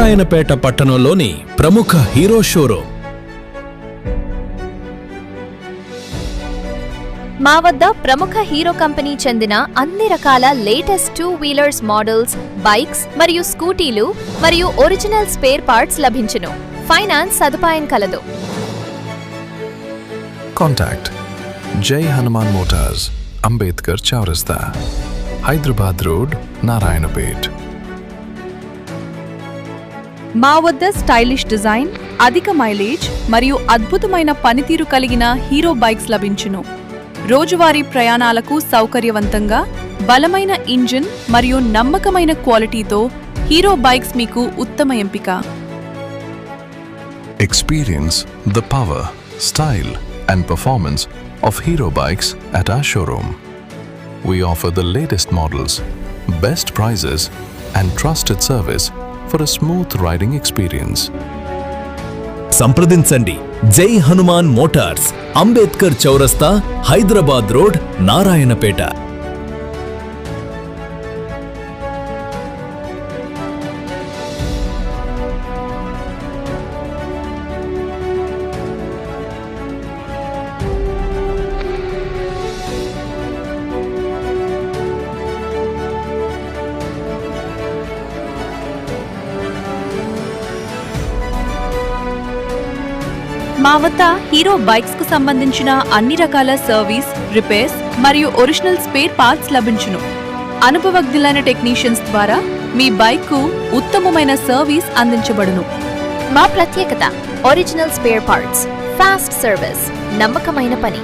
నారాయణపేట పట్టణంలోని ప్రముఖ hero showroom. మా వద్ద ప్రముఖ హీరో కంపెనీ చెందిన అన్ని రకాల లేటెస్ట్ 2 వీలర్స్ మోడల్స్, బైక్స్ మరియు స్కూటీలు మరియు ఒరిజినల్ స్పేర్ పార్ట్స్ లభించును. ఫైనాన్స్ సదుపాయం కలదు. Contact Jai Hanuman Motors, Ambedkar Chaurasta, Hyderabad Road, Narayanapet. మా వద్ద స్టైలిష్ డిజైన్, అధిక మైలేజ్ మరియు అద్భుతమైన పనితీరు కలిగిన హీరో బైక్స్ లభించును. రోజువారీ ప్రయాణాలకు సౌకర్యవంతంగా బలమైన ఇంజిన్ మరియు నమ్మకమైన క్వాలిటీతో హీరో బైక్స్ మీకు ఉత్తమ ఎంపిక. Experience the power, style and performance of Hero bikes at our showroom. We offer the latest models, best prices and trusted service for a smooth riding experience. సంప్రదించండి. జై హనుమాన్ మోటార్స్, అంబేద్కర్ చౌరస్తా, Hyderabad road, Narayanpet. మా వద్ద hero bikes కు సంబంధించిన అన్ని రకాల service, repairs మరియు ఒరిజినల్ స్పేర్ పార్ట్స్ లభించును. అనుభవజ్ఞులైన టెక్నీషియన్స్ ద్వారా మీ బైక్ కు ఉత్తమమైన సర్వీస్ అందించబడును. మా ప్రత్యేకత original spare parts, fast service, నమ్మకమైన పని.